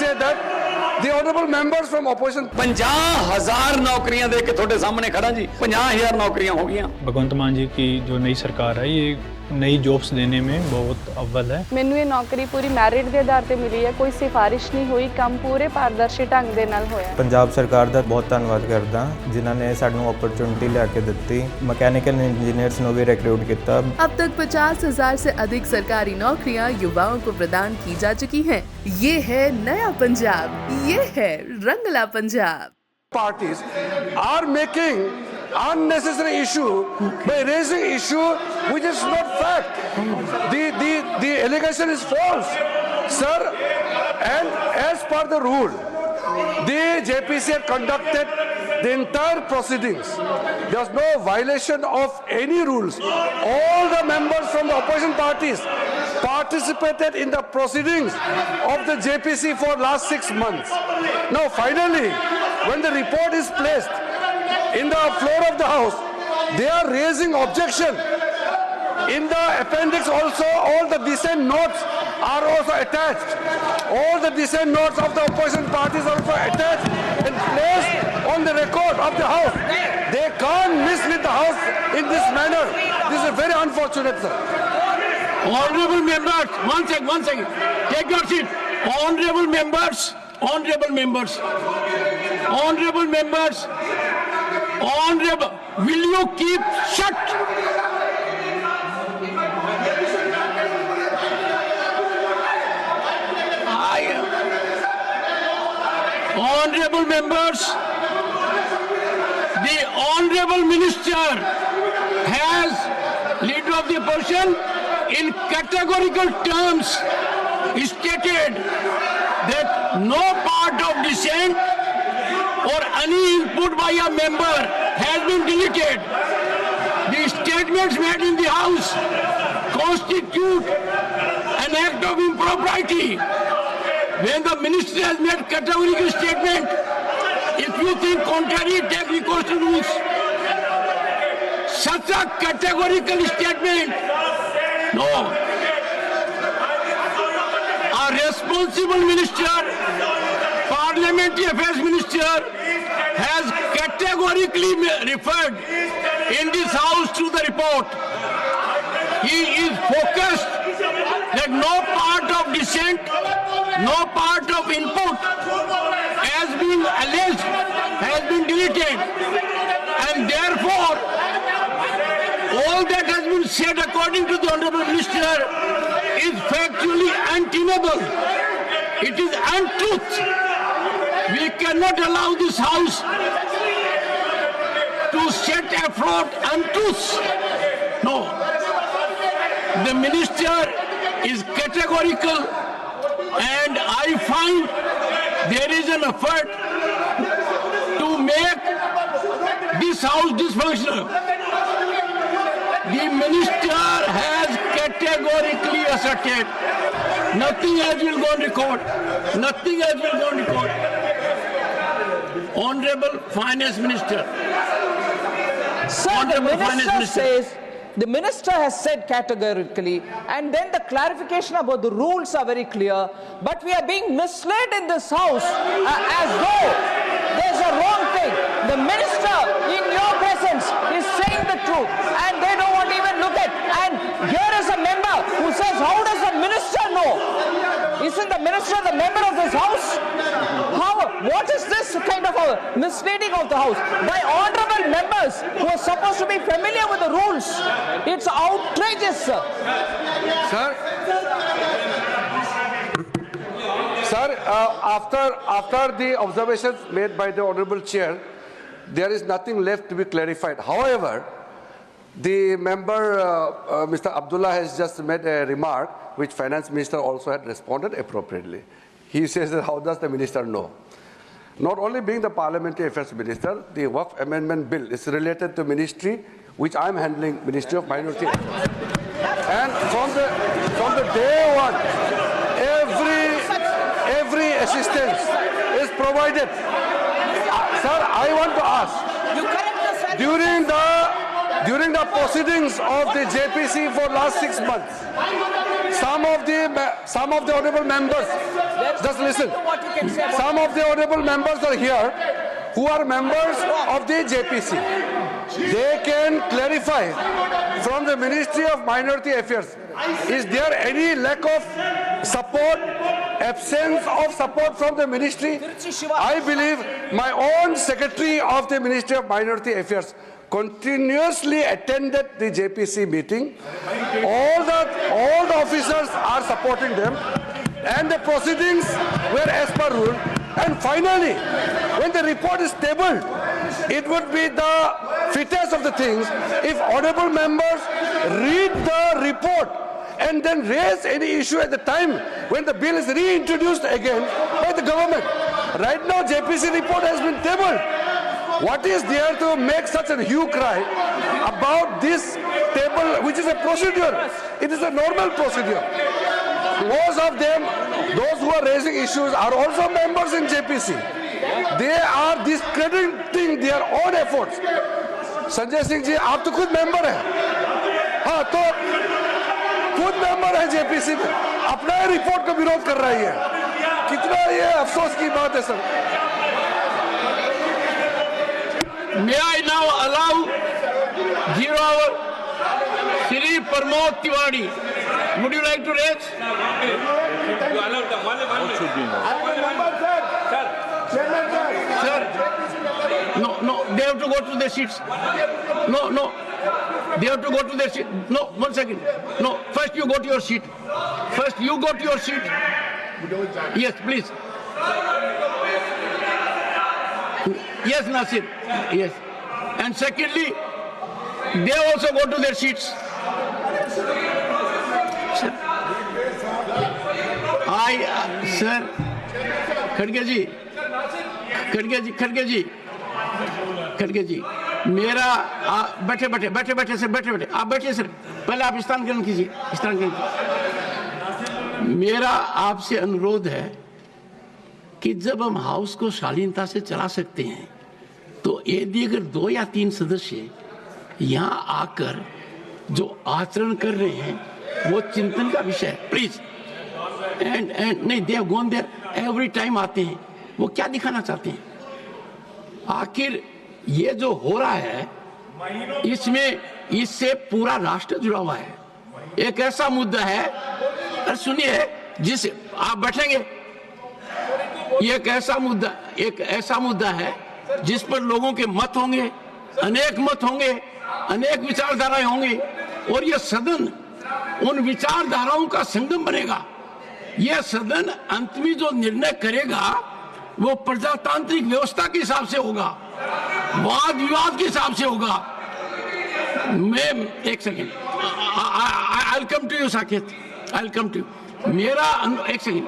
say that the honorable members from opposition 50,000 नौकरियां दे के थोड़े सामने खड़ा जी 50,000 नौकरियां हो गई। भगवंत मान जी की जो नई सरकार है ये नई जॉब्स देने में बहुत अव्वल है। ਮੈਨੂੰ ਇਹ ਨੌਕਰੀ ਪੂਰੀ ਮੈਰਿਟ ਦੇ ਆਧਾਰ ਤੇ ਮਿਲੀ ਹੈ, ਕੋਈ ਸਿਫਾਰਿਸ਼ ਨਹੀਂ ਹੋਈ, ਕੰਮ ਪੂਰੇ ਪਾਰਦਰਸ਼ੀ ਢੰਗ ਦੇ ਨਾਲ ਹੋਇਆ। ਪੰਜਾਬ ਸਰਕਾਰ ਦਾ ਬਹੁਤ ਧੰਨਵਾਦ ਕਰਦਾ ਜਿਨ੍ਹਾਂ ਨੇ ਸਾਨੂੰ ਅਪਰਚੂਨਿਟੀ ਲਿਆ ਕੇ ਦਿੱਤੀ। ਮਕੈਨੀਕਲ ਇੰਜੀਨੀਅਰਸ ਨੂੰ ਵੀ ਰਿਕरूट ਕੀਤਾ। अब तक 50,000 से अधिक सरकारी नौकरियां युवाओं को प्रदान की जा चुकी हैं। ये है नया पंजाब, ये है Rangla Punjab. parties are making unnecessary issue by raising issue which is not fact. The allegation is false, sir. And as per the rule, the JPC had conducted the entire proceedings. There was no violation of any rules. All the members from the opposition parties participated in the proceedings of the JPC for last 6 months. Now finally, when the report is placed in the floor of the house, they are raising objection. In the appendix also, all the dissent notes are also attached. All the dissent notes of the opposition parties are also attached and placed on the record of the house. They can't mislead the house in this manner. This is very unfortunate, sir. Honorable members, one second, take your seat. Honorable members, will you keep shut? Honorable members, the Honorable Minister has, Leader of the Opposition, in categorical terms stated that no part of dissent or any input by a member has been deleted. The statements made in the House constitute an act of impropriety. When the minister has made categorical statement, if you think contrary, take recourse to rules. Such a categorical statement, no. A responsible minister, parliamentary affairs minister, has categorically referred in this house to the report. He is focused that no part of dissent, no part of input has been alleged, has been deleted, and therefore all that has been said according to the Honorable Minister is factually untenable. It is untruth. We cannot allow this house to set afloat untruths. No. The minister is categorical, and I find there is an effort to make this house dysfunctional. The minister has categorically asserted nothing else will go on record. Nothing else will go on record. Honorable Finance Minister. Sir, the minister has said categorically, and then the clarification about the rules are very clear, but we are being misled in this house as though there's a wrong thing. The minister in your presence is saying the truth, and they don't want to even look at. And here is a member who says, how does the minister know? Isn't the minister the member of this house? What is this kind of a misleading of the house by honorable members who are supposed to be familiar with the rules? It's outrageous, sir. Sir, after the observations made by the Honorable Chair, there is nothing left to be clarified. However, the member, Mr. Abdullah, has just made a remark which Finance Minister also had responded appropriately. He says that how does the minister know? Not only being the Parliamentary Affairs Minister, the Waqf Amendment Bill is related to ministry which I am handling, Ministry of Minority Affairs. And from the day one, every assistance is provided. Sir, I want to ask, during the proceedings of the JPC for last 6 months, some of the honorable members, just listen. What you can say about Some of the honorable members are here who are members of the JPC. They can clarify from the Ministry of Minority Affairs. Is there any lack of support, absence of support from the ministry? I believe my own secretary of the Ministry of Minority Affairs continuously attended the JPC meeting. All the officers are supporting them, and the proceedings were as per rule. And finally, when the report is tabled, it would be the fittest of the things if honorable members read the report and then raise any issue at the time when the bill is reintroduced again by the government. Right now, JPC report has been tabled. What is there to make such a hue cry about this table, which is a procedure? It is a normal procedure. Most of them, those who are raising issues, are also members in JPC. They are discrediting their own efforts. Sanjay Singh ji, आप तो खुद member हैं, हाँ तो खुद member है JPC में, अपना रिपोर्ट का विरोध कर रही है। कितना ये अफसोस की बात है sir. May I now allow 0 hour Shri Pramod Tiwari. Would you like to raise? Sir, no, they have to go to their seats. No, they have to go to their seat. No, 1 second. No, first you go to your seat. First you go to your seat. Yes, please. Yes, Nasir. Yes. And secondly, they also go to their seats. Sir, sir, खड़गे जी, मेरा बैठे sir, आप बैठिए sir, पहले आप स्थान ग्रहण कीजिए, मेरा आपसे अनुरोध है कि जब हम हाउस को शालीनता से चला सकते हैं, तो यदि अगर 2 या 3 सदस्य यहाँ आकर जो आचरण कर रहे हैं वो चिंतन का विषय है, प्लीज। एंड नहीं, they have gone there every time आते हैं, वो क्या दिखाना चाहते हैं? आखिर ये जो हो रहा है इससे पूरा राष्ट्र जुड़ा हुआ है। एक ऐसा मुद्दा है, अरे सुनिए, जिस आप बैठेंगे, ये एक ऐसा मुद्दा है जिस पर लोगों के मत होंगे, अनेक मत होंगे, अनेक विचारधाराएं होंगी, और ये सदन उन विचारधाराओं का संगम बनेगा। यह सदन अंत में जो निर्णय करेगा वो प्रजातांत्रिक व्यवस्था के हिसाब से होगा, वाद विवाद के हिसाब से होगा। मैं एक second, I come to you Saket, I come to you. मेरा एक सेकेंड,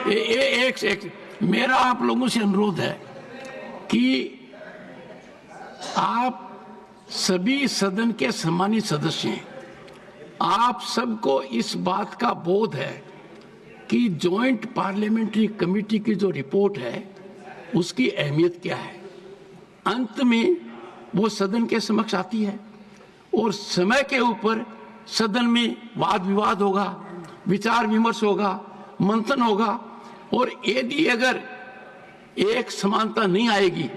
एक मेरा आप लोगों से अनुरोध है कि आप सभी सदन के सम्मानित सदस्य हैं, आप सबको इस बात का बोध है कि जॉइंट पार्लियामेंट्री कमेटी की जो रिपोर्ट है उसकी अहमियत क्या है। अंत में वो सदन के समक्ष आती है और समय के ऊपर सदन में वाद विवाद होगा, विचार विमर्श होगा, मंथन होगा, और यदि अगर एक समानता नहीं आएगी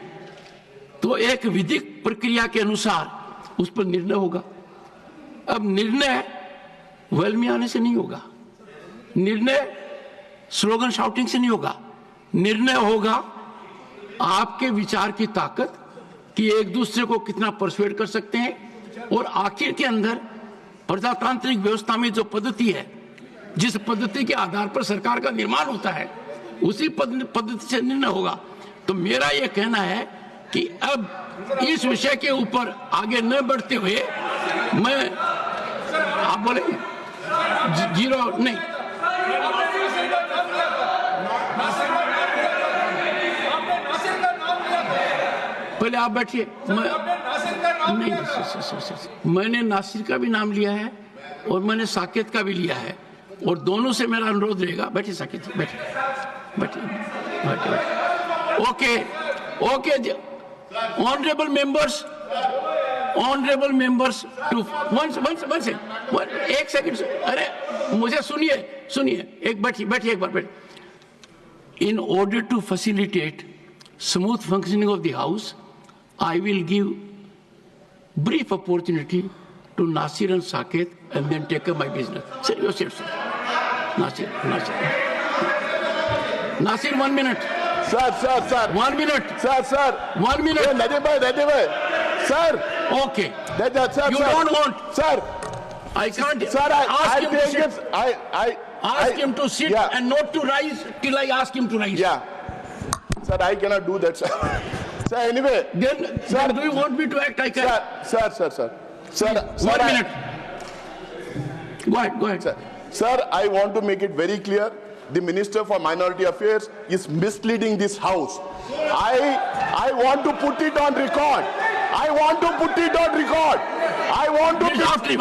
तो एक विधिक प्रक्रिया के अनुसार उस पर निर्णय होगा। अब निर्णय वेल में आने से नहीं होगा, निर्णय स्लोगन शाउटिंग से नहीं होगा, निर्णय होगा आपके विचार की ताकत कि एक दूसरे को कितना परसुएड कर सकते हैं, और आखिर के अंदर प्रजातांत्रिक व्यवस्था में जो पद्धति है, जिस पद्धति के आधार पर सरकार का निर्माण होता है, उसी पद्धति से निर्णय होगा। तो मेरा यह कहना है कि अब इस विषय के ऊपर आगे न बढ़ते हुए मैं, आप बोले 0 नहीं, पहले आप बैठिए। नहीं, मैंने नासिर का भी नाम लिया है और मैंने साकेत का भी लिया है, और दोनों से मेरा अनुरोध रहेगा। बैठिए साकेत, बैठिए। ओके, ऑनरेबल मेंबर्स टू एक सेकंड, अरे मुझे सुनिए, एक बैठिए एक बार बैठिए। in order to facilitate smooth functioning of the House, I will give brief opportunity to Nasir and Saket and then take up my business. Sir, you said so. Nasir. Nasir, 1 minute. Sir. 1 minute. Sir. 1 minute. Nadeem bhai. Sir. Okay. Sir. You don't want. Sir. I can't Sir, ask him to sit. Ask him to sit and not to rise till I ask him to rise. Yeah. Sir, I cannot do that, sir. Sir, anyway. Then do you want me to act? I can. Sir, 1 minute. Go ahead. Sir, I want to make it very clear. The Minister for Minority Affairs is misleading this House. I want to put it on record. I want to put it on record. I want to. After him.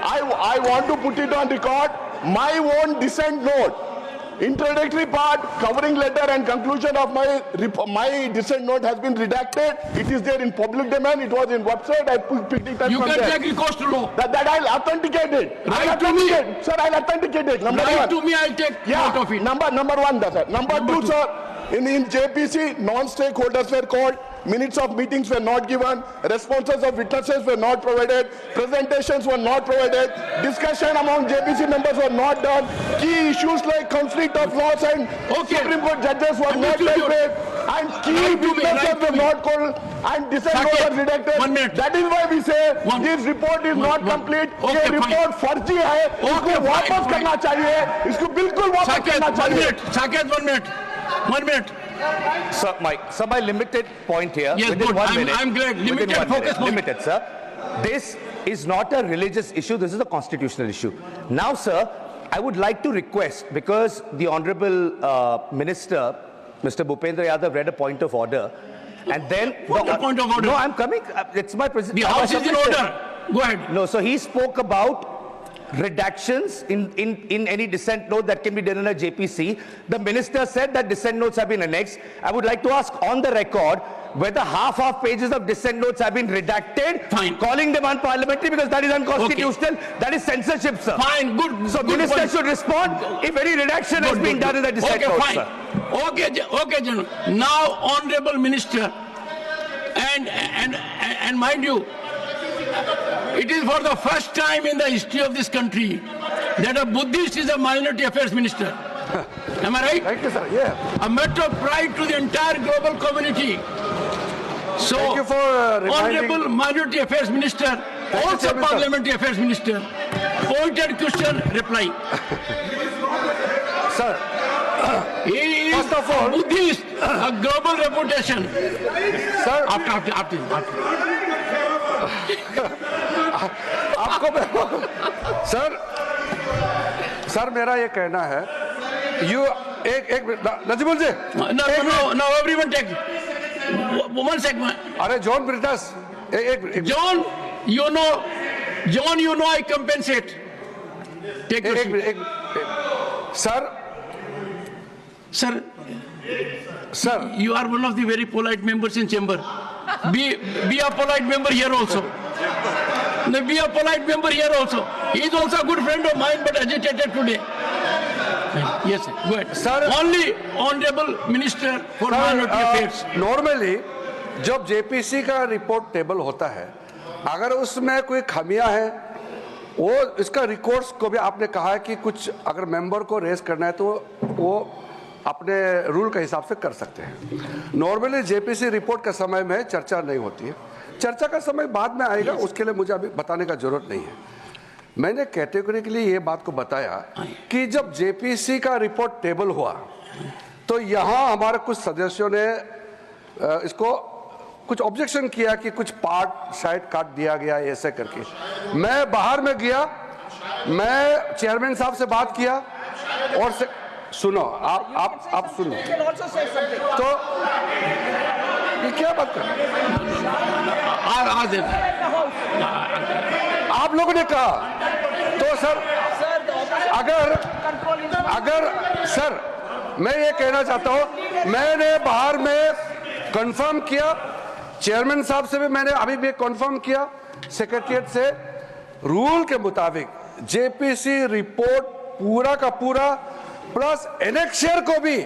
I want to put it on record. My own dissent note, introductory part, covering letter and conclusion of my dissent note has been redacted. It is there in public domain. It was in website. I picked it up You from can there. take recourse to law. That I'll authenticate it. Right to me. Sir, I'll authenticate it. Number Right one. to me, I'll take note of it. Number one, sir. Number two, sir. In JPC, non-stakeholders were called. Minutes of meetings were not given. Responses of witnesses were not provided. Presentations were not provided. Discussion among JPC members were not done. Key issues like conflict of laws and Supreme Court judges were not dealt with. And key witnesses were not called. And dissent was redacted. 1 minute. That is why we say this report is not complete. ये report फर्जी है. इसको वापस करना चाहिए. इसको बिल्कुल वापस करना चाहिए. Saket, 1 minute. 1 minute. Sir, my limited point here. Yes, within good. 1 minute. I'm glad. Within Limited 1 focus minute. point. Limited, sir. This is not a religious issue. This is a constitutional issue. Now, sir, I would like to request, because the Honorable Minister, Mr. Bhupendra Yadav, read a point of order, and then... What a point of order? No, I'm coming. It's my president. The House is in order. Go ahead. No, so he spoke about redactions in any dissent note that can be done in a JPC. The minister said that dissent notes have been annexed. I would like to ask on the record whether half pages of dissent notes have been redacted, calling them unparliamentary, because that is unconstitutional. Okay. That is censorship, sir. Fine, good. So good minister point. should respond if any redaction has been done in the dissent notes, fine. sir. Okay, General. Now, Honorable Minister, and mind you, it is for the first time in the history of this country that a Buddhist is a minority affairs minister. Am I right? Thank you, sir. Yeah. A matter of pride to the entire global community. So, Thank you for reminding. Honorable Minority Affairs Minister, also Parliamentary Affairs Minister, pointed question, reply. Sir, He is first of all, a Buddhist, a global reputation. sir, After. आपको sir मेरा ये कहना है एक नजीमुल जी No, everyone take 1 second. अरे John ब्रिटस John, you know I compensate. Take your seat. Sir, you are one of the very polite members in chamber. Be a polite member here also. Be a polite member here also. He is also a good friend of mine, but agitated today. Yes, sir. Go ahead. Sir, only Honorable Minister for Minority Affairs. Normally जब JPC का report table होता है, अगर उसमें कोई खामियां हैं, वो इसका रिकॉर्ड्स को भी आपने कहा है कि कुछ अगर मेंबर को रेस करना है तो वो अपने रूल के हिसाब से कर सकते हैं. नॉर्मली जेपीसी रिपोर्ट के समय में चर्चा नहीं होती है. चर्चा का समय बाद में आएगा, उसके लिए मुझे अभी बताने का जरूरत नहीं है. मैंने कैटेगरी के लिए ये बात को बताया कि जब जेपीसी का रिपोर्ट टेबल हुआ तो यहाँ हमारे कुछ सदस्यों ने इसको कुछ ऑब्जेक्शन किया कि कुछ पार्ट साइड काट दिया गया ऐसे करके. मैं बाहर में गया, मैं चेयरमैन साहब से बात किया और सुनो आप सुनो तो ये क्या बात कर आप लोगों ने कहा तो सर अगर सर मैं ये कहना चाहता हूं, मैंने बाहर में कंफर्म किया, चेयरमैन साहब से भी मैंने अभी भी कंफर्म किया, सेक्रेटरीट से रूल के मुताबिक जेपीसी रिपोर्ट पूरा का पूरा प्लस एनेक्शियर को भी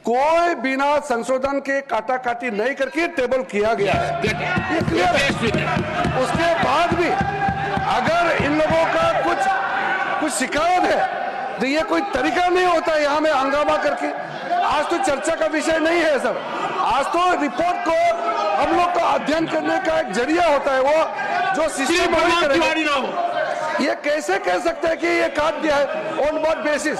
कोई बिना संशोधन के काटाकाटी नहीं करके टेबल किया गया है, ये क्लियर है। उसके बाद भी अगर इन लोगों का कुछ शिकायत है तो ये कोई तरीका नहीं होता यहाँ में हंगामा करके। आज तो चर्चा का विषय नहीं है सर, आज तो रिपोर्ट को हम लोग को अध्ययन करने का एक जरिया होता है, वो जो सिस्टम ये कैसे कह सकते हैं कि ये काट दिया है ऑन व्हाट बेसिस।